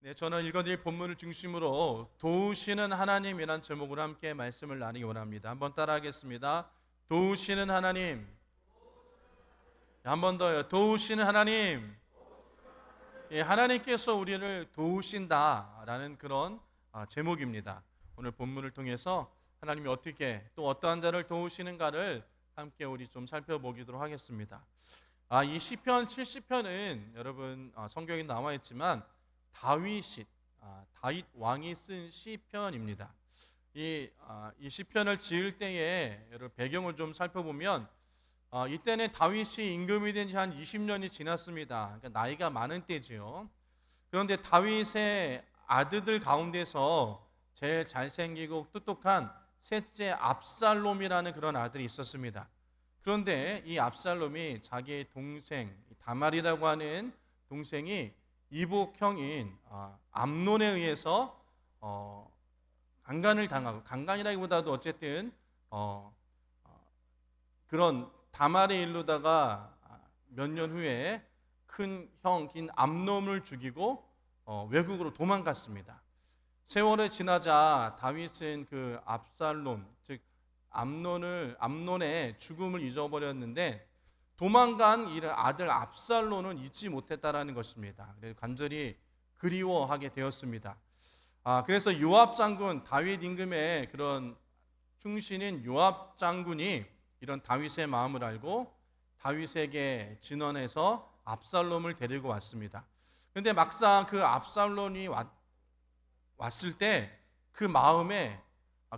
네, 저는 읽어드릴 본문을 중심으로 도우시는 하나님이란 제목으로 함께 말씀을 나누기 원합니다. 한번 따라하겠습니다. 도우시는 하나님. 한 번 더요. 도우시는 하나님. 예, 하나님께서 우리를 도우신다라는 그런 제목입니다. 오늘 본문을 통해서 하나님이 어떻게 또 어떠한 자를 도우시는가를 함께 우리 좀 살펴보기로 하겠습니다. 이 시편 70편은 여러분 성경에 나와 있지만 다윗 왕이 쓴 시편입니다. 이 시편을 지을 때에 여러분 배경을 좀 살펴보면 이때는 다윗이 임금이 된 지 한 20년이 지났습니다. 그러니까 나이가 많은 때지요. 그런데 다윗의 아들들 가운데서 제일 잘생기고 똑똑한 셋째 압살롬이라는 그런 아들이 있었습니다. 그런데 이 압살롬이 자기의 동생 다말이라고 하는 동생이 이복형인 암논에 의해서 강간을 당하고, 강간이라기보다도 어쨌든 그런 다말의 일로다가 몇 년 후에 큰 형인 암논을 죽이고 외국으로 도망갔습니다. 세월이 지나자 다윗은 그 압살롬, 즉 암논의 죽음을 잊어버렸는데 도망간 이 아들 압살롬은 잊지 못했다라는 것입니다. 그래서 간절히 그리워하게 되었습니다. 그래서 요압 장군, 다윗 임금의 그런 충신인 요압 장군이 이런 다윗의 마음을 알고 다윗에게 진언해서 압살롬을 데리고 왔습니다. 그런데 막상 그 압살롬이 왔을 때 그 마음에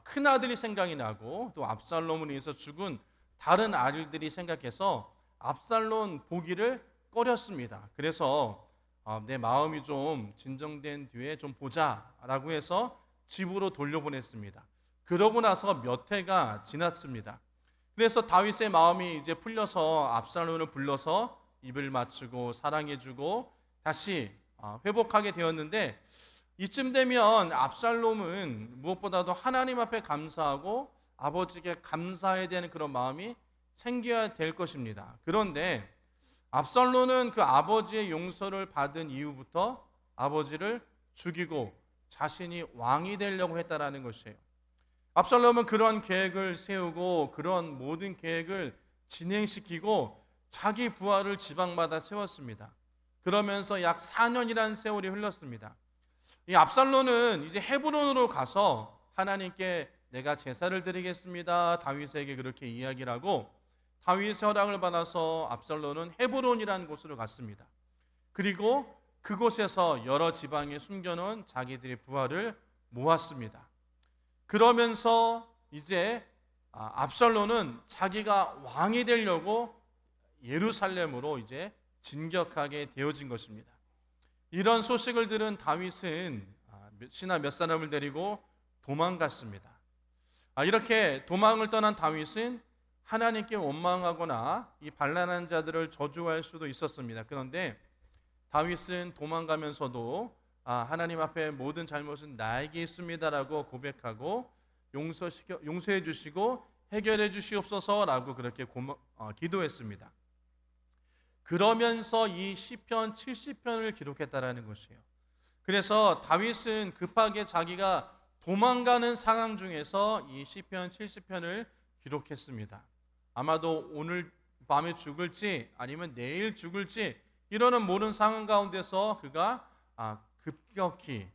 큰 아들이 생각이 나고 또 압살롬을 위해서 죽은 다른 아들들이 생각해서 압살롬 보기를 꺼렸습니다. 그래서 내 마음이 좀 진정된 뒤에 좀 보자라고 해서 집으로 돌려보냈습니다. 그러고 나서 몇 해가 지났습니다. 그래서 다윗의 마음이 이제 풀려서 압살롬을 불러서 입을 맞추고 사랑해주고 다시 회복하게 되었는데, 이쯤 되면 압살롬은 무엇보다도 하나님 앞에 감사하고 아버지께 감사해야 되는 그런 마음이 생겨야 될 것입니다. 그런데 압살롬은 그 아버지의 용서를 받은 이후부터 아버지를 죽이고 자신이 왕이 되려고 했다라는 것이에요. 압살롬은 그런 계획을 세우고 그런 모든 계획을 진행시키고 자기 부하를 지방마다 세웠습니다. 그러면서 약 4년이라는 세월이 흘렀습니다. 이 압살롬은 이제 헤브론으로 가서 하나님께 내가 제사를 드리겠습니다, 다윗에게 그렇게 이야기를 하고 다윗의 허락을 받아서 압살롬은 헤브론이라는 곳으로 갔습니다. 그리고 그곳에서 여러 지방에 숨겨놓은 자기들의 부하를 모았습니다. 그러면서 이제 압살롬은 자기가 왕이 되려고 예루살렘으로 이제 진격하게 되어진 것입니다. 이런 소식을 들은 다윗은 신하 몇 사람을 데리고 도망갔습니다. 이렇게 도망을 떠난 다윗은 하나님께 원망하거나 이 반란한 자들을 저주할 수도 있었습니다. 그런데 다윗은 도망가면서도 하나님 앞에 모든 잘못은 나에게 있습니다라고 고백하고 용서해 주시고 해결해 주시옵소서라고 그렇게 기도했습니다. 그러면서 이 시편 70편을 기록했다라는 것이에요. 그래서 다윗은 급하게 자기가 도망가는 상황 중에서 이 시편 70편을 기록했습니다. 아마도 오늘 밤에 죽을지 아니면 내일 죽을지 이러는 모든 상황 가운데서 그가 급격히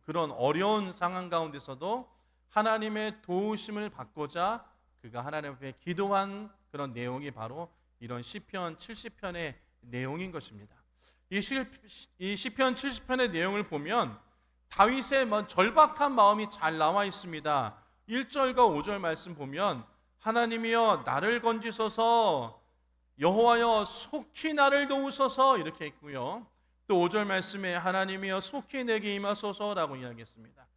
그런 어려운 상황 가운데서도 하나님의 도우심을 받고자 그가 하나님 앞에 기도한 그런 내용이 바로 이런 시편 70편의 내용인 것입니다. 이 시편 70편의 내용을 보면 다윗의 절박한 마음이 잘 나와 있습니다. 1절과 5절 말씀 보면 하나님이여 나를 건지소서, 여호와여 속히 나를 도우소서 이렇게 있고요. 또 5절 말씀에 하나님이여 속히 내게 임하소서라고 이야기했습니다.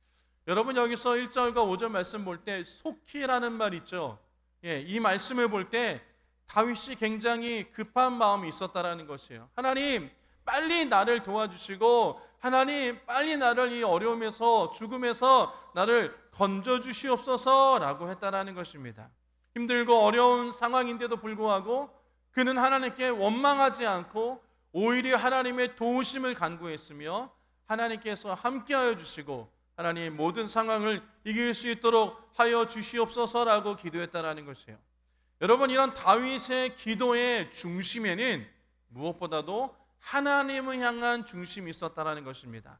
여러분 여기서 1절과 5절 말씀 볼 때 속히라는 말 있죠. 이 말씀을 볼 때 다윗이 굉장히 급한 마음이 있었다라는 것이에요. 하나님 빨리 나를 도와주시고 하나님 빨리 나를 이 어려움에서 죽음에서 나를 건져주시옵소서라고 했다라는 것입니다. 힘들고 어려운 상황인데도 불구하고 그는 하나님께 원망하지 않고 오히려 하나님의 도우심을 간구했으며 하나님께서 함께하여 주시고 하나님 모든 상황을 이길 수 있도록 하여 주시옵소서라고 기도했다라는 것이에요. 여러분, 이런 다윗의 기도의 중심에는 무엇보다도 하나님을 향한 중심이 있었다라는 것입니다.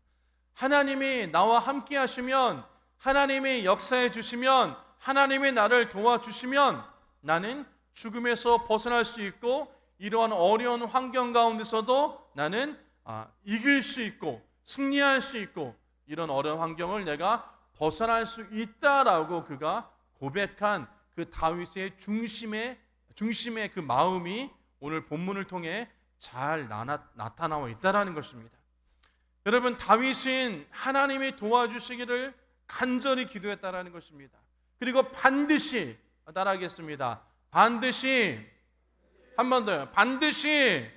하나님이 나와 함께 하시면, 하나님이 역사해 주시면, 하나님이 나를 도와주시면 나는 죽음에서 벗어날 수 있고 이러한 어려운 환경 가운데서도 나는 이길 수 있고 승리할 수 있고 이런 어려운 환경을 내가 벗어날 수 있다라고 그가 고백한 그 다윗의 중심의 그 마음이 오늘 본문을 통해 잘 나타나고 있다라는 것입니다. 여러분, 다윗은 하나님이 도와주시기를 간절히 기도했다라는 것입니다. 그리고 반드시, 따라하겠습니다. 반드시, 한 번 더요. 반드시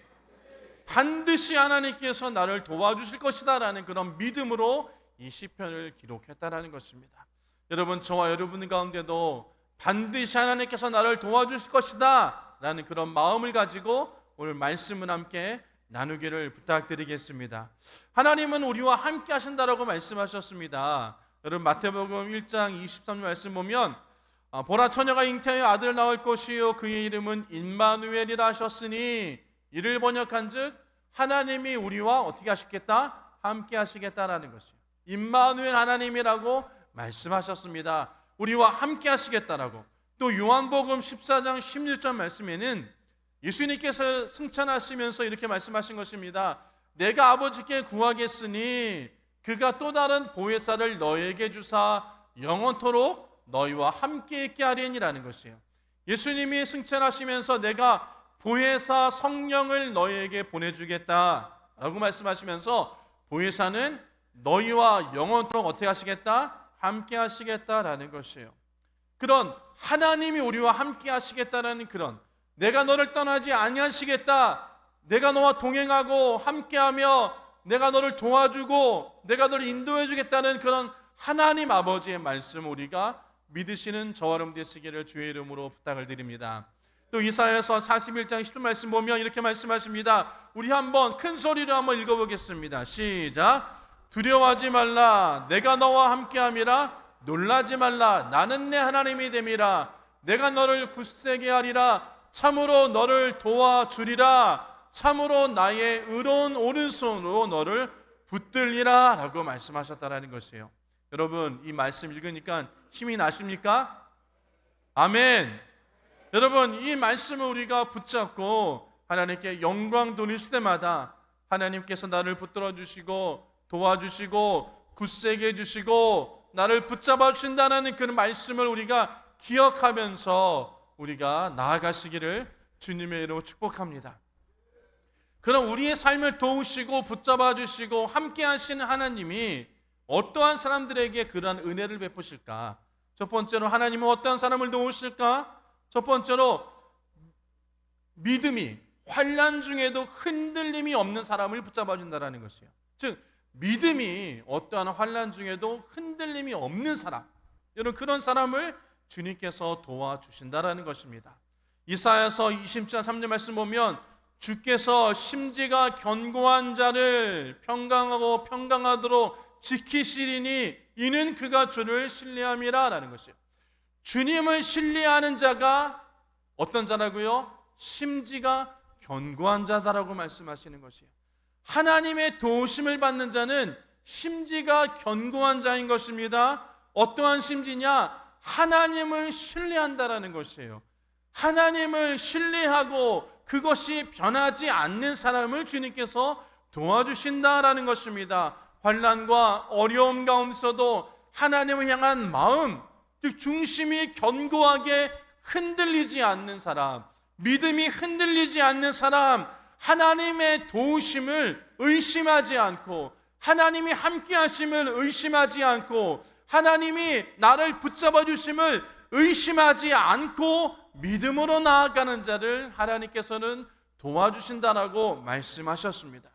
하나님께서 나를 도와주실 것이다 라는 그런 믿음으로 이 시편을 기록했다라는 것입니다. 여러분, 저와 여러분 가운데도 반드시 하나님께서 나를 도와주실 것이다 라는 그런 마음을 가지고 오늘 말씀을 함께 나누기를 부탁드리겠습니다. 하나님은 우리와 함께 하신다라고 말씀하셨습니다. 여러분, 마태복음 1장 23절 말씀 보면 보라, 처녀가 잉태하여 아들을 낳을 것이요 그의 이름은 임마누엘이라 하셨으니, 이를 번역한 즉 하나님이 우리와 어떻게 하시겠다? 함께 하시겠다라는 것이에요. 임마누엘 하나님이라고 말씀하셨습니다. 우리와 함께 하시겠다라고. 또 요한복음 14장 16절 말씀에는 예수님께서 승천하시면서 이렇게 말씀하신 것입니다. 내가 아버지께 구하겠으니 그가 또 다른 보혜사를 너에게 주사 영원토록 너희와 함께 있게 하리니라는 것이에요. 예수님이 승천하시면서 내가 보혜사 성령을 너희에게 보내주겠다라고 말씀하시면서 보혜사는 너희와 영원토록 어떻게 하시겠다? 함께 하시겠다라는 것이에요. 그런 하나님이 우리와 함께 하시겠다라는 그런, 내가 너를 떠나지 아니하시겠다, 내가 너와 동행하고 함께하며 내가 너를 도와주고 내가 너를 인도해 주겠다는 그런 하나님 아버지의 말씀 우리가 믿으시는 저와 여러분 되시기를 주의 이름으로 부탁을 드립니다. 또 이사야서 41장 10절 말씀 보면 이렇게 말씀하십니다. 우리 한번 큰 소리로 한번 읽어보겠습니다. 시작. 두려워하지 말라, 내가 너와 함께함이라. 놀라지 말라, 나는 내 하나님이 됨이라. 내가 너를 굳세게 하리라. 참으로 너를 도와주리라. 참으로 나의 의로운 오른손으로 너를 붙들리라 라고 말씀하셨다라는 것이에요. 여러분, 이 말씀 읽으니까 힘이 나십니까? 아멘. 여러분, 이 말씀을 우리가 붙잡고 하나님께 영광 돌릴 때마다 하나님께서 나를 붙들어 주시고 도와주시고 굳세게 해주시고 나를 붙잡아 주신다는 그 말씀을 우리가 기억하면서 우리가 나아가시기를 주님의 이름으로 축복합니다. 그럼 우리의 삶을 도우시고 붙잡아 주시고 함께 하시는 하나님이 어떠한 사람들에게 그러한 은혜를 베푸실까? 첫 번째로 하나님은 어떠한 사람을 도우실까? 첫 번째로 믿음이 환난 중에도 흔들림이 없는 사람을 붙잡아 준다는 것이에요. 즉 믿음이 어떠한 환난 중에도 흔들림이 없는 사람, 여러분 그런 사람을 주님께서 도와주신다라는 것입니다. 이사야서 20장 3절 말씀 보면 주께서 심지가 견고한 자를 평강하고 평강하도록 지키시리니 이는 그가 주를 신뢰함이라 라는 것이에요. 주님을 신뢰하는 자가 어떤 자라고요? 심지가 견고한 자다라고 말씀하시는 것이에요. 하나님의 도우심을 받는 자는 심지가 견고한 자인 것입니다. 어떠한 심지냐? 하나님을 신뢰한다라는 것이에요. 하나님을 신뢰하고 그것이 변하지 않는 사람을 주님께서 도와주신다라는 것입니다. 환난과 어려움 가운데서도 하나님을 향한 마음, 즉 중심이 견고하게 흔들리지 않는 사람, 믿음이 흔들리지 않는 사람, 하나님의 도우심을 의심하지 않고 하나님이 함께 하심을 의심하지 않고 하나님이 나를 붙잡아 주심을 의심하지 않고 믿음으로 나아가는 자를 하나님께서는 도와주신다라고 말씀하셨습니다.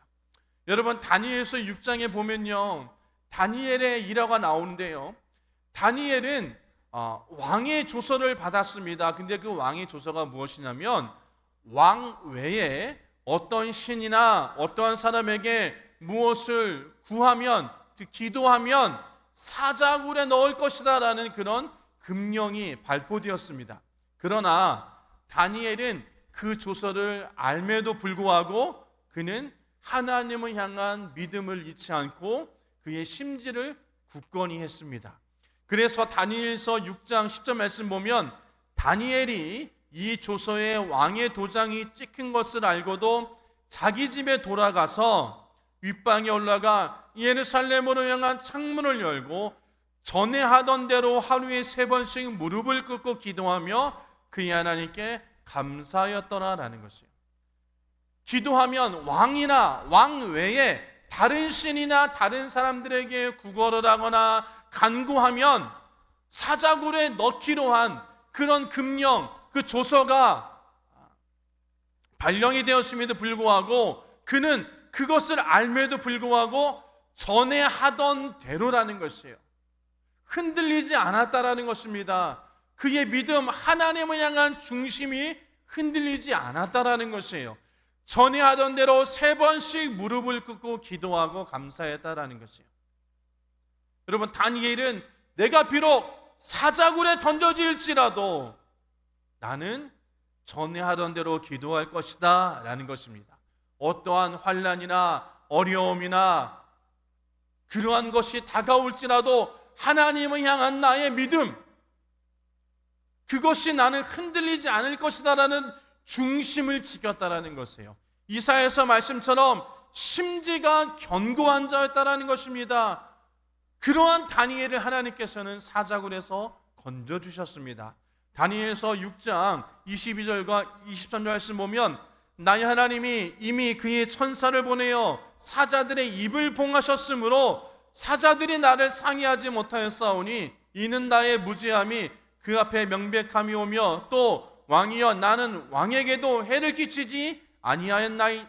여러분, 다니엘서 6장에 보면요, 다니엘의 일화가 나오는데요, 다니엘은 왕의 조서를 받았습니다. 근데 그 왕의 조서가 무엇이냐면 왕 외에 어떤 신이나 어떠한 사람에게 무엇을 구하면, 기도하면 사자굴에 넣을 것이다 라는 그런 금령이 발표되었습니다. 그러나 다니엘은 그 조서를 알매도 불구하고 그는 하나님을 향한 믿음을 잃지 않고 그의 심지를 굳건히 했습니다. 그래서 다니엘서 6장 10절 말씀 보면 다니엘이 이 조서에 왕의 도장이 찍힌 것을 알고도 자기 집에 돌아가서 윗방에 올라가 예루살렘으로 향한 창문을 열고 전에 하던 대로 하루에 3번씩 무릎을 꿇고 기도하며 그의 하나님께 감사하였더라라는 것이에요. 기도하면 왕이나 왕 외에 다른 신이나 다른 사람들에게 구걸을 하거나 간구하면 사자굴에 넣기로 한 그런 금령, 그 조서가 발령이 되었음에도 불구하고 그는 그것을 알매도 불구하고 전에 하던 대로라는 것이에요. 흔들리지 않았다라는 것입니다. 그의 믿음, 하나님을 향한 중심이 흔들리지 않았다라는 것이에요. 전에 하던 대로 3번씩 무릎을 꿇고 기도하고 감사했다라는 것이에요. 여러분, 다니엘은 내가 비록 사자굴에 던져질지라도 나는 전에 하던 대로 기도할 것이다 라는 것입니다. 어떠한 환난이나 어려움이나 그러한 것이 다가올지라도 하나님을 향한 나의 믿음, 그것이 나는 흔들리지 않을 것이다 라는 중심을 지켰다라는 것이에요. 이사야서 말씀처럼 심지가 견고한 자였다라는 것입니다. 그러한 다니엘을 하나님께서는 사자굴에서 건져주셨습니다. 다니엘서 6장 22절과 23절 말씀 보면 나의 하나님이 이미 그의 천사를 보내어 사자들의 입을 봉하셨으므로 사자들이 나를 상의하지 못하였사오니 이는 나의 무죄함이 그 앞에 명백함이 오며 또 왕이여 나는 왕에게도 해를 끼치지 아니하였나이다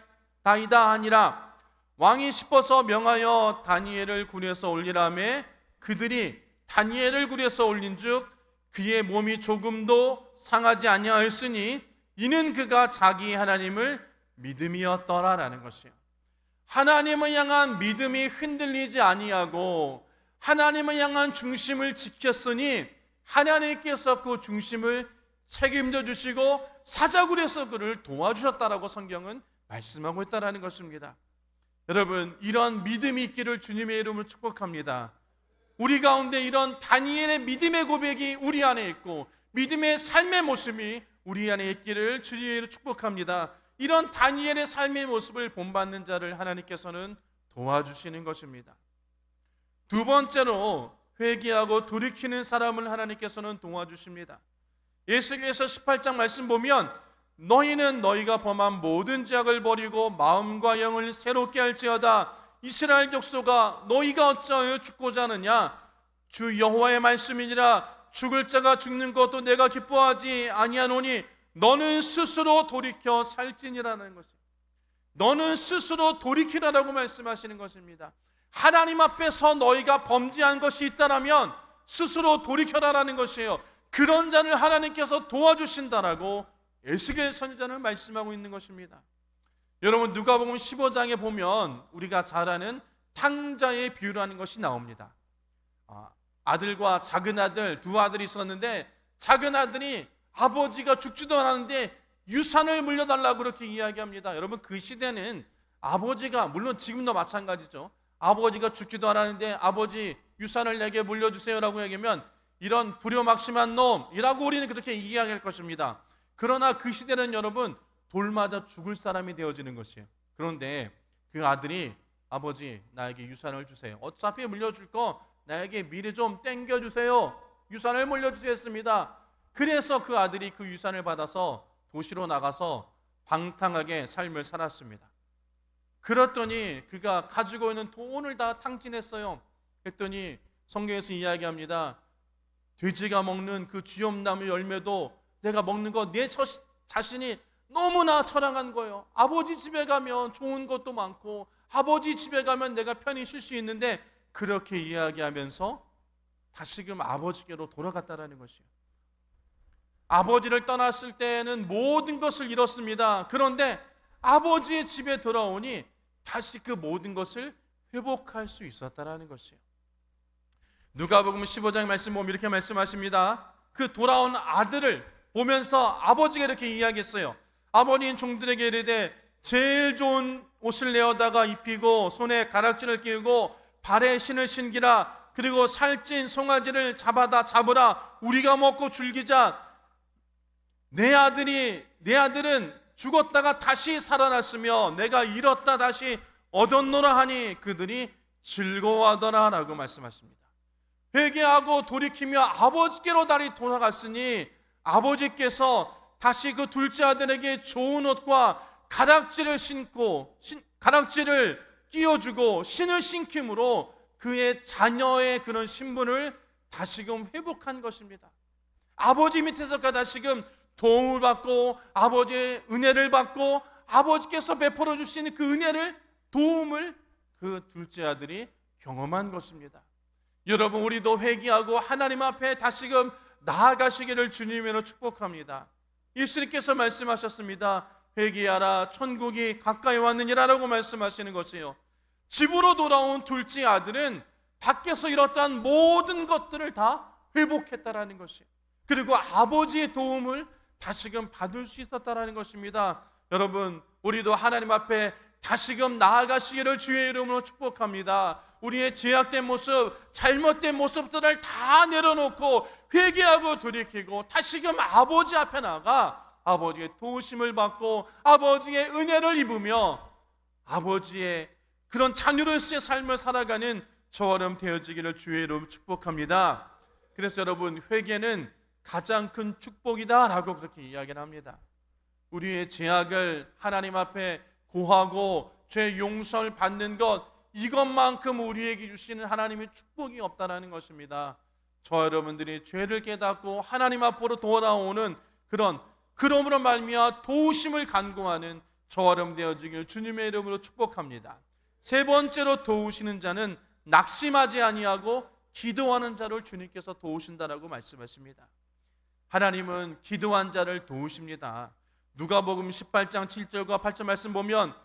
하니라. 왕이 싶어서 명하여 다니엘을 굴에서 올리라매 그들이 다니엘을 굴에서 올린즉 그의 몸이 조금도 상하지 아니하였으니 이는 그가 자기 하나님을 믿음이었더라라는 것이에요. 하나님을 향한 믿음이 흔들리지 아니하고 하나님을 향한 중심을 지켰으니 하나님께서 그 중심을 책임져 주시고 사자굴에서 그를 도와주셨다라고 성경은 말씀하고 있다라는 것입니다. 여러분, 이런 믿음이 있기를 주님의 이름으로 축복합니다. 우리 가운데 이런 다니엘의 믿음의 고백이 우리 안에 있고 믿음의 삶의 모습이 우리 안에 있기를 주님의 이름으로 축복합니다. 이런 다니엘의 삶의 모습을 본받는 자를 하나님께서는 도와주시는 것입니다. 두 번째로 회개하고 돌이키는 사람을 하나님께서는 도와주십니다. 에스겔서 18장 말씀 보면 너희는 너희가 범한 모든 죄악을 버리고 마음과 영을 새롭게 할지어다. 이스라엘 족속아 너희가 어찌하여 죽고자 하느냐? 주 여호와의 말씀이니라. 죽을 자가 죽는 것도 내가 기뻐하지 아니하노니 너는 스스로 돌이켜 살지니라는 것입니다. 너는 스스로 돌이키라라고 말씀하시는 것입니다. 하나님 앞에서 너희가 범죄한 것이 있다라면 스스로 돌이켜라라는 것이에요. 그런 자를 하나님께서 도와주신다라고 에스겔 선지자는 말씀하고 있는 것입니다. 여러분, 누가복음 15장에 보면 우리가 잘 아는 탕자의 비유라는 것이 나옵니다. 아들과 작은 아들, 두 아들이 있었는데 작은 아들이 아버지가 죽지도 않았는데 유산을 물려달라고 그렇게 이야기합니다. 여러분, 그 시대는 아버지가, 물론 지금도 마찬가지죠, 아버지가 죽지도 않았는데 아버지 유산을 내게 물려주세요라고 얘기하면 이런 불효막심한 놈이라고 우리는 그렇게 이야기할 것입니다. 그러나 그 시대는 여러분 돌 맞아 죽을 사람이 되어지는 것이에요. 그런데 그 아들이 아버지 나에게 유산을 주세요. 어차피 물려줄 거 나에게 미리 좀 땡겨주세요. 유산을 물려주세요 했습니다. 그래서 그 아들이 그 유산을 받아서 도시로 나가서 방탕하게 삶을 살았습니다. 그랬더니 그가 가지고 있는 돈을 다 탕진했어요. 했더니 성경에서 이야기합니다. 돼지가 먹는 그 쥐엄나무 열매도 내가 먹는 거 내 자신이 너무나 처량한 거예요. 아버지 집에 가면 좋은 것도 많고 아버지 집에 가면 내가 편히 쉴 수 있는데 그렇게 이야기하면서 다시금 아버지께로 돌아갔다라는 것이에요. 아버지를 떠났을 때는 모든 것을 잃었습니다. 그런데 아버지의 집에 돌아오니 다시 그 모든 것을 회복할 수 있었다라는 것이에요. 누가복음 15장 말씀 보면 이렇게 말씀하십니다. 그 돌아온 아들을 보면서 아버지가 이렇게 이야기했어요. 아버지는 종들에게 이르되 제일 좋은 옷을 내어다가 입히고 손에 가락지를 끼우고 발에 신을 신기라. 그리고 살찐 송아지를 잡으라. 우리가 먹고 즐기자. 내 아들은 죽었다가 다시 살아났으며 내가 잃었다 다시 얻었노라 하니 그들이 즐거워하더라 라고 말씀하십니다. 회개하고 돌이키며 아버지께로 다시 돌아갔으니 아버지께서 다시 그 둘째 아들에게 좋은 옷과 가락지를 끼워주고 신을 신김으로 그의 자녀의 그런 신분을 다시금 회복한 것입니다. 아버지 밑에서까지 다시금 도움을 받고 아버지의 은혜를 받고 아버지께서 베풀어 주시는 그 은혜를, 도움을 그 둘째 아들이 경험한 것입니다. 여러분, 우리도 회개하고 하나님 앞에 다시금 나아가시기를 주님으로 축복합니다. 예수님께서 말씀하셨습니다. 회개하라, 천국이 가까이 왔느니라 라고 말씀하시는 것이에요. 집으로 돌아온 둘째 아들은 밖에서 잃었던 모든 것들을 다 회복했다라는 것이에요. 그리고 아버지의 도움을 다시금 받을 수 있었다라는 것입니다. 여러분, 우리도 하나님 앞에 다시금 나아가시기를 주의 이름으로 축복합니다. 우리의 죄악된 모습, 잘못된 모습들을 다 내려놓고 회개하고 돌이키고 다시금 아버지 앞에 나가 아버지의 도우심을 받고 아버지의 은혜를 입으며 아버지의 그런 자녀로서의 삶을 살아가는 저처럼 되어지기를 주의 이름으로 축복합니다. 그래서 여러분, 회개는 가장 큰 축복이다 라고 그렇게 이야기를 합니다. 우리의 죄악을 하나님 앞에 고하고 죄 용서를 받는 것, 이것만큼 우리에게 주시는 하나님의 축복이 없다라는 것입니다. 저 여러분들이 죄를 깨닫고 하나님 앞으로 돌아오는 그러므로 말미암아 도우심을 간구하는 저처럼 되어지기를 주님의 이름으로 축복합니다. 세 번째로, 도우시는 자는 낙심하지 아니하고 기도하는 자를 주님께서 도우신다라고 말씀하십니다. 하나님은 기도한 자를 도우십니다. 누가복음 18장 7절과 8절 말씀 보면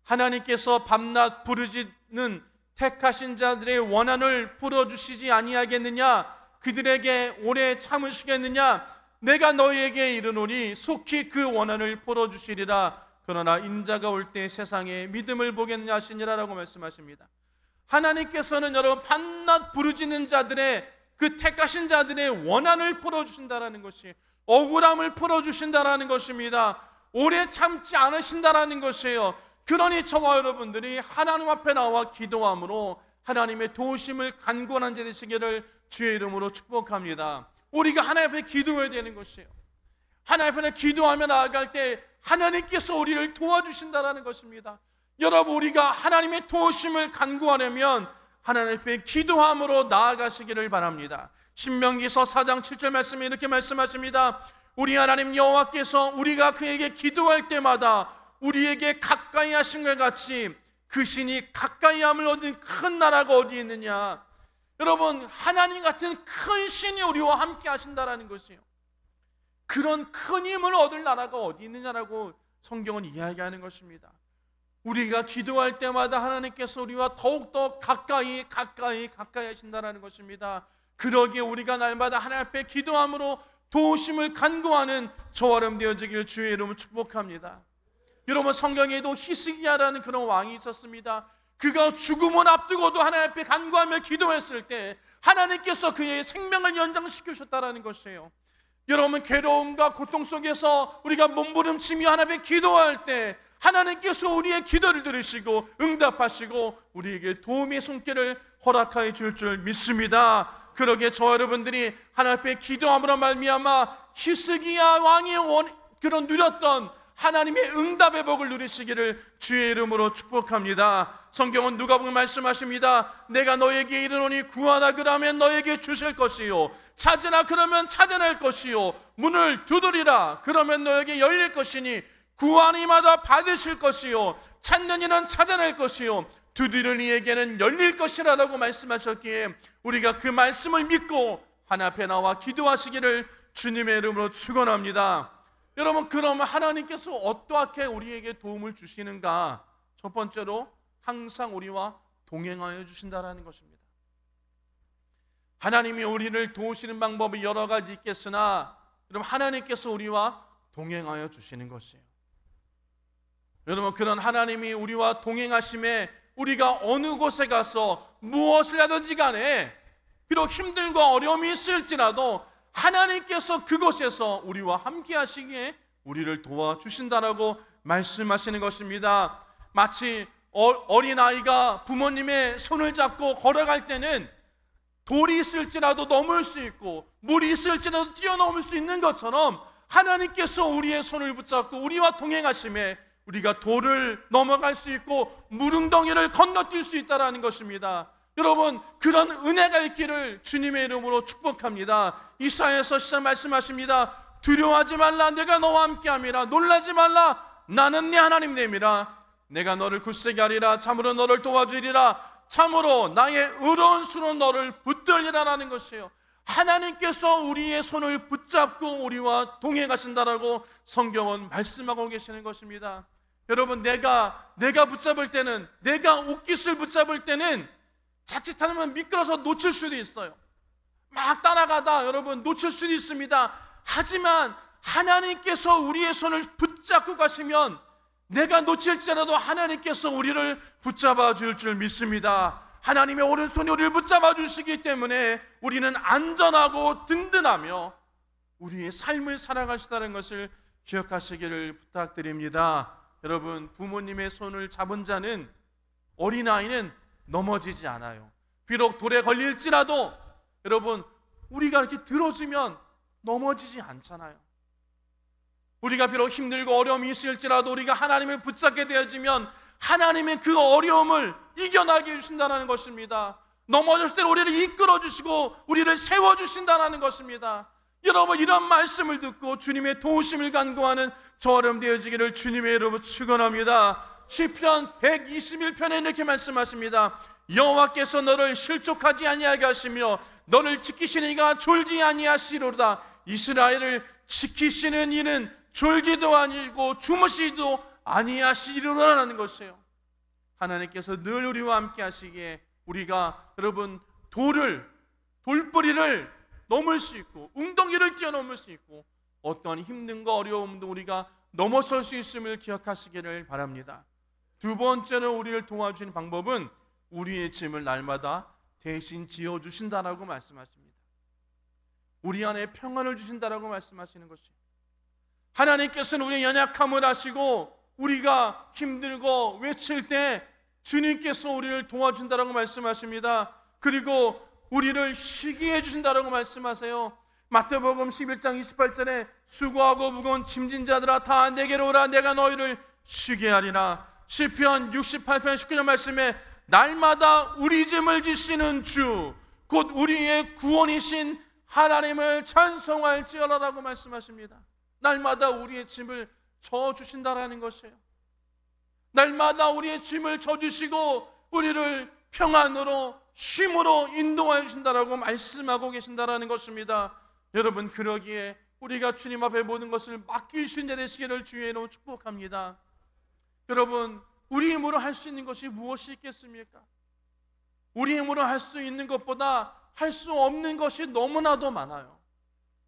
하나님께서 밤낮 부르짖는 택하신 자들의 원한을 풀어주시지 아니하겠느냐? 그들에게 오래 참으시겠느냐? 내가 너희에게 이르노니 속히 그 원한을 풀어주시리라. 그러나 인자가 올 때 세상에 믿음을 보겠느냐 하시니라 라고 말씀하십니다. 하나님께서는 여러분, 밤낮 부르짖는 자들의 그 택하신 자들의 원한을 풀어주신다라는 것이, 억울함을 풀어주신다라는 것입니다. 오래 참지 않으신다라는 것이에요. 그러니 저와 여러분들이 하나님 앞에 나와 기도함으로 하나님의 도우심을 간구하는 자 되시기를 주의 이름으로 축복합니다. 우리가 하나님 앞에 기도해야 되는 것이에요. 하나님 앞에 기도하며 나아갈 때 하나님께서 우리를 도와주신다라는 것입니다. 여러분, 우리가 하나님의 도우심을 간구하려면 하나님 앞에 기도함으로 나아가시기를 바랍니다. 신명기서 4장 7절 말씀에 이렇게 말씀하십니다. 우리 하나님 여호와께서 우리가 그에게 기도할 때마다 우리에게 가까이 하신 것 같이 그 신이 가까이함을 얻은 큰 나라가 어디 있느냐? 여러분, 하나님 같은 큰 신이 우리와 함께 하신다라는 것이에요. 그런 큰 힘을 얻을 나라가 어디 있느냐라고 성경은 이야기하는 것입니다. 우리가 기도할 때마다 하나님께서 우리와 더욱더 가까이 하신다라는 것입니다. 그러기에 우리가 날마다 하나님 앞에 기도함으로 도우심을 간구하는 저와 여러분 되어지기를 주의 이름으로 축복합니다. 여러분, 성경에도 히스기야라는 그런 왕이 있었습니다. 그가 죽음을 앞두고도 하나님 앞에 간구하며 기도했을 때 하나님께서 그의 생명을 연장시키셨다라는 것이에요. 여러분, 괴로움과 고통 속에서 우리가 몸부림치며 하나님 앞에 기도할 때 하나님께서 우리의 기도를 들으시고 응답하시고 우리에게 도움의 손길을 허락하여 줄 줄 믿습니다. 그러기에 저 여러분들이 하나님 앞에 기도함으로 말미암아 히스기야 왕이 그런 누렸던 하나님의 응답의 복을 누리시기를 주의 이름으로 축복합니다. 성경은 누가복음 말씀하십니다. 내가 너에게 이르노니 구하라 그러면 너에게 주실 것이요, 찾으라 그러면 찾아낼 것이요, 문을 두드리라 그러면 너에게 열릴 것이니 구하는 이마다 받으실 것이요, 찾는 이는 찾아낼 것이요, 두드리는 이에게는 열릴 것이라고 말씀하셨기에 우리가 그 말씀을 믿고 하나님 앞에 나와 기도하시기를 주님의 이름으로 축원합니다. 여러분, 그러면 하나님께서 어떻게 우리에게 도움을 주시는가? 첫 번째로 항상 우리와 동행하여 주신다라는 것입니다. 하나님이 우리를 도우시는 방법이 여러 가지 있겠으나 여러분, 하나님께서 우리와 동행하여 주시는 것이에요. 여러분, 그런 하나님이 우리와 동행하심에 우리가 어느 곳에 가서 무엇을 하든지 간에 비록 힘들고 어려움이 있을지라도 하나님께서 그곳에서 우리와 함께 하시기에 우리를 도와주신다라고 말씀하시는 것입니다. 마치 어린아이가 부모님의 손을 잡고 걸어갈 때는 돌이 있을지라도 넘을 수 있고 물이 있을지라도 뛰어넘을 수 있는 것처럼 하나님께서 우리의 손을 붙잡고 우리와 동행하심에 우리가 돌을 넘어갈 수 있고 물웅덩이를 건너뛸 수 있다는 것입니다. 여러분, 그런 은혜가 있기를 주님의 이름으로 축복합니다. 이사야에서 시작 말씀하십니다. 두려워하지 말라, 내가 너와 함께함이라. 놀라지 말라, 나는 네 하나님 됨이라. 내가 너를 굳세게 하리라. 참으로 너를 도와주리라. 참으로 나의 의로운 수로 너를 붙들리라라는 것이에요. 하나님께서 우리의 손을 붙잡고 우리와 동행하신다라고 성경은 말씀하고 계시는 것입니다. 여러분, 내가 붙잡을 때는, 내가 옷깃을 붙잡을 때는 자칫하면 미끄러서 놓칠 수도 있어요. 막 따라가다 여러분 놓칠 수도 있습니다. 하지만 하나님께서 우리의 손을 붙잡고 가시면 내가 놓칠지라도 하나님께서 우리를 붙잡아 줄 줄 믿습니다. 하나님의 오른손이 우리를 붙잡아 주시기 때문에 우리는 안전하고 든든하며 우리의 삶을 살아가시다는 것을 기억하시기를 부탁드립니다. 여러분, 부모님의 손을 잡은 자는, 어린아이는 넘어지지 않아요. 비록 돌에 걸릴지라도 여러분, 우리가 이렇게 들어주면 넘어지지 않잖아요. 우리가 비록 힘들고 어려움이 있을지라도 우리가 하나님을 붙잡게 되어지면 하나님의 그 어려움을 이겨나게 해주신다는 것입니다. 넘어졌을 때 우리를 이끌어주시고 우리를 세워주신다는 것입니다. 여러분, 이런 말씀을 듣고 주님의 도우심을 간구하는 저렴 되어지기를 주님의 이름으로 축원합니다. 시편 121편에 이렇게 말씀하십니다. 여호와께서 너를 실족하지 아니하게 하시며 너를 지키시는 이가 졸지 아니하시리로다. 이스라엘을 지키시는 이는 졸기도 아니고 주무시기도 아니하시리로라는 것이에요. 하나님께서 늘 우리와 함께 하시기에 우리가 여러분 돌뿌리를 넘을 수 있고 웅덩이를 뛰어넘을 수 있고 어떠한 힘든 거 어려움도 우리가 넘어설 수 있음을 기억하시기를 바랍니다. 두 번째로 우리를 도와주는 방법은 우리의 짐을 날마다 대신 지어주신다라고 말씀하십니다. 우리 안에 평안을 주신다라고 말씀하시는 것이에요. 하나님께서는 우리의 연약함을 아시고 우리가 힘들고 외칠 때 주님께서 우리를 도와준다라고 말씀하십니다. 그리고 우리를 쉬게 해주신다라고 말씀하세요. 마태복음 11장 28절에 수고하고 무거운 짐진 자들아 다 내게로 오라, 내가 너희를 쉬게 하리라. 시편 68편 19절 말씀에 날마다 우리 짐을 지시는 주 곧 우리의 구원이신 하나님을 찬송할지어라라고 말씀하십니다. 날마다 우리의 짐을 져주신다라는 것이에요. 날마다 우리의 짐을 져주시고 우리를 평안으로 쉼으로 인도하여 주신다라고 말씀하고 계신다라는 것입니다. 여러분, 그러기에 우리가 주님 앞에 모든 것을 맡길 수 있는 자 되시기를 주의 이름으로 축복합니다. 여러분, 우리 힘으로 할 수 있는 것이 무엇이 있겠습니까? 우리 힘으로 할 수 있는 것보다 할 수 없는 것이 너무나도 많아요.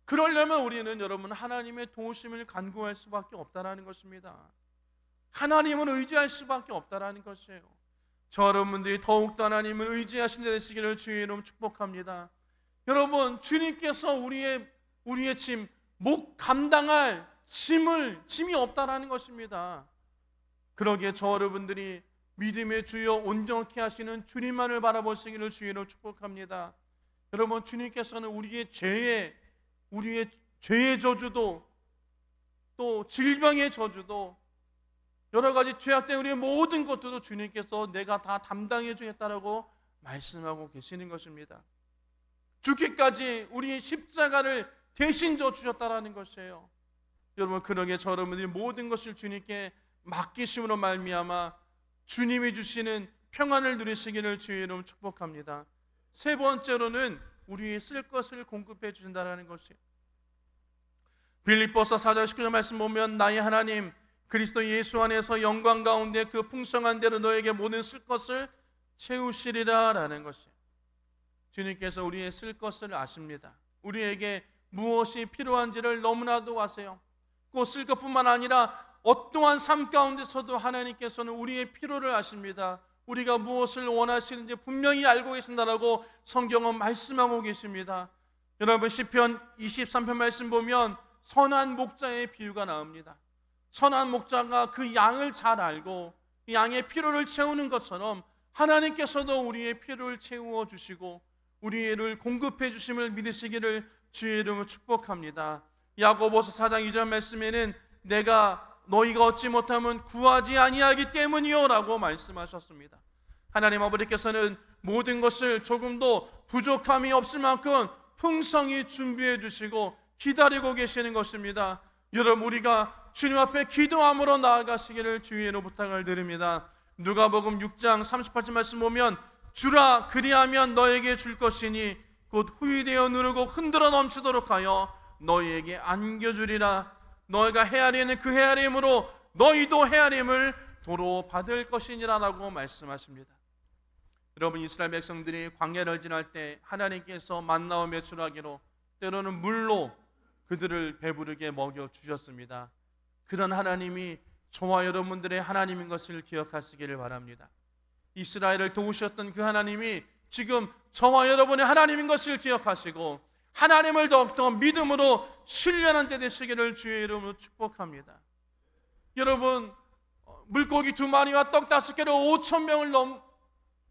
그러려면 우리는 여러분 하나님의 도우심을 간구할 수밖에 없다라는 것입니다. 하나님을 의지할 수밖에 없다라는 것이에요. 저 여러분들이 더욱더 하나님을 의지하신 자 되시기를 주의 이름 축복합니다. 여러분, 주님께서 우리의 짐, 목 감당할 짐이 없다라는 것입니다. 그러기에 저 여러분들이 믿음의 주여 온전케 하시는 주님만을 바라보시기를 주의 이름 축복합니다. 여러분, 주님께서는 우리의 죄의 저주도 또 질병의 저주도 여러 가지 죄악된 우리의 모든 것들도 주님께서 내가 다 담당해 주겠다라고 말씀하고 계시는 것입니다. 죽기까지 우리의 십자가를 대신 져 주셨다라는 것이에요. 여러분, 그러기에 저 여러분들이 모든 것을 주님께 맡기심으로 말미암아 주님이 주시는 평안을 누리시기를 주의 이름 축복합니다. 세 번째로는 우리의 쓸 것을 공급해 주신다라는 것이에요. 빌립보서 4장 19절 말씀 보면 나의 하나님 그리스도 예수 안에서 영광 가운데 그 풍성한 대로 너에게 모든 쓸 것을 채우시리라 라는 것이에요. 주님께서 우리의 쓸 것을 아십니다. 우리에게 무엇이 필요한지를 너무나도 아세요. 꼭 쓸 것뿐만 아니라 어떠한 삶 가운데서도 하나님께서는 우리의 필요를 아십니다. 우리가 무엇을 원하시는지 분명히 알고 계신다라고 성경은 말씀하고 계십니다. 여러분, 시편 23편 말씀 보면 선한 목자의 비유가 나옵니다. 선한 목자가 그 양을 잘 알고 양의 필요를 채우는 것처럼 하나님께서도 우리의 필요를 채워 주시고 우리를 공급해 주심을 믿으시기를 주의 이름으로 축복합니다. 야고보서 4장 2절 말씀에는 내가 너희가 얻지 못하면 구하지 아니하기 때문이요 라고 말씀하셨습니다. 하나님 아버지께서는 모든 것을 조금도 부족함이 없을 만큼 풍성히 준비해 주시고 기다리고 계시는 것입니다. 여러분, 우리가 주님 앞에 기도함으로 나아가시기를 주의로 부탁을 드립니다. 누가복음 6장 38절 말씀 보면 주라 그리하면 너에게 줄 것이니 곧 후히되어 누르고 흔들어 넘치도록 하여 너희에게 안겨주리라. 너희가 헤아리는 그 헤아림으로 너희도 헤아림을 도로 받을 것이니라 라고 말씀하십니다. 여러분, 이스라엘 백성들이 광야를 지날 때 하나님께서 만나와 메추라기로 때로는 물로 그들을 배부르게 먹여주셨습니다. 그런 하나님이 저와 여러분들의 하나님인 것을 기억하시기를 바랍니다. 이스라엘을 도우셨던 그 하나님이 지금 저와 여러분의 하나님인 것을 기억하시고 하나님을 더욱더 믿음으로 신뢰하는 자 되시기를 주의 이름으로 축복합니다. 여러분, 물고기 2마리와 떡 5개로 5,000명을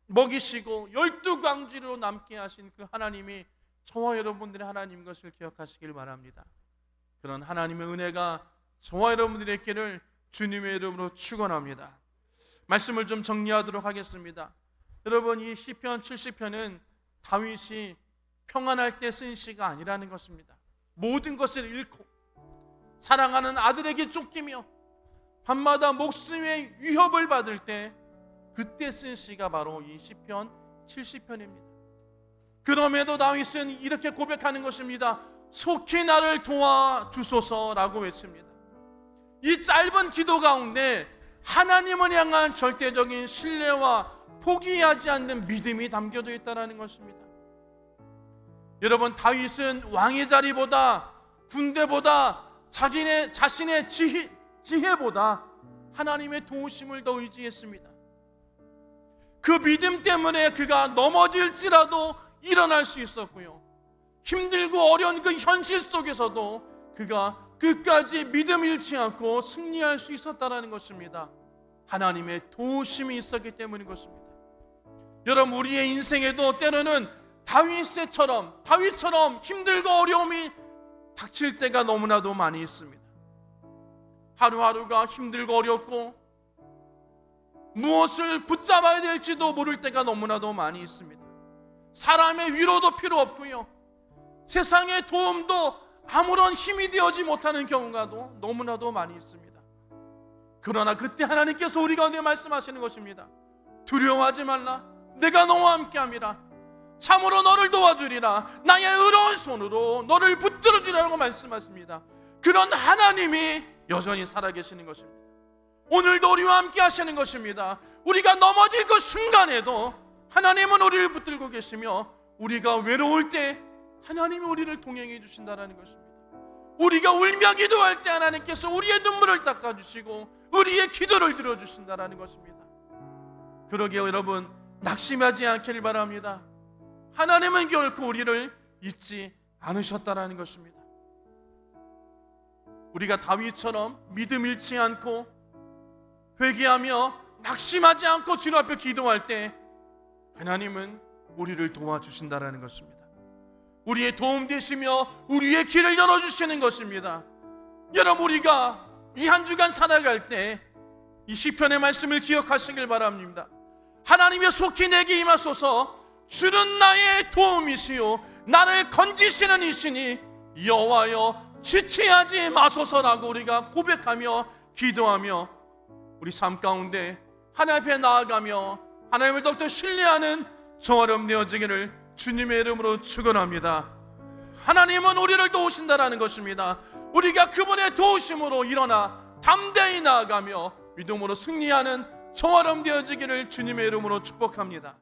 먹이시고 12광지로 남게 하신 그 하나님이 저와 여러분들의 하나님인 것을 기억하시길 바랍니다. 그런 하나님의 은혜가 저와 여러분들의 있기를 주님의 이름으로 축원합니다. 말씀을 좀 정리하도록 하겠습니다. 여러분, 이 시편 70편은 다윗이 평안할 때 쓴 시가 아니라는 것입니다. 모든 것을 잃고 사랑하는 아들에게 쫓기며 밤마다 목숨의 위협을 받을 때 그때 쓴 시가 바로 이 시편 70편입니다. 그럼에도 다윗은 이렇게 고백하는 것입니다. 속히 나를 도와주소서라고 외칩니다. 이 짧은 기도 가운데 하나님을 향한 절대적인 신뢰와 포기하지 않는 믿음이 담겨져 있다는 것입니다. 여러분, 다윗은 왕의 자리보다 군대보다 자신의 지혜보다 하나님의 도우심을 더 의지했습니다. 그 믿음 때문에 그가 넘어질지라도 일어날 수 있었고요, 힘들고 어려운 그 현실 속에서도 그가 끝까지 믿음 잃지 않고 승리할 수 있었다는 것입니다. 하나님의 도우심이 있었기 때문인 것입니다. 여러분, 우리의 인생에도 때로는 다윗처럼 힘들고 어려움이 닥칠 때가 너무나도 많이 있습니다. 하루하루가 힘들고 어렵고 무엇을 붙잡아야 될지도 모를 때가 너무나도 많이 있습니다. 사람의 위로도 필요 없고요, 세상의 도움도 아무런 힘이 되어지 못하는 경우가 너무나도 많이 있습니다. 그러나 그때 하나님께서 우리 가운데 말씀하시는 것입니다. 두려워하지 말라, 내가 너와 함께함이라. 참으로 너를 도와주리라. 나의 의로운 손으로 너를 붙들어주리라고 말씀하십니다. 그런 하나님이 여전히 살아계시는 것입니다. 오늘도 우리와 함께 하시는 것입니다. 우리가 넘어질 그 순간에도 하나님은 우리를 붙들고 계시며 우리가 외로울 때 하나님이 우리를 동행해 주신다는 것입니다. 우리가 울며 기도할 때 하나님께서 우리의 눈물을 닦아주시고 우리의 기도를 들어주신다는 것입니다. 그러기에 여러분, 낙심하지 않기를 바랍니다. 하나님은 결코 우리를 잊지 않으셨다는 것입니다. 우리가 다윗처럼 믿음 잃지 않고 회개하며 낙심하지 않고 주님 앞에 기도할 때 하나님은 우리를 도와주신다는 것입니다. 우리의 도움 되시며 우리의 길을 열어주시는 것입니다. 여러분, 우리가 이 한 주간 살아갈 때 이 시편의 말씀을 기억하시길 바랍니다. 하나님의 속히 내게 임하소서. 주는 나의 도움이시요 나를 건지시는 이시니 여호와여 지체하지 마소서라고 우리가 고백하며 기도하며 우리 삶 가운데 하나님 앞에 나아가며 하나님을 더욱더 신뢰하는 저와 여러분 되어지기를 주님의 이름으로 축원합니다. 하나님은 우리를 도우신다라는 것입니다. 우리가 그분의 도우심으로 일어나 담대히 나아가며 믿음으로 승리하는 저와 여러분 되어지기를 주님의 이름으로 축복합니다.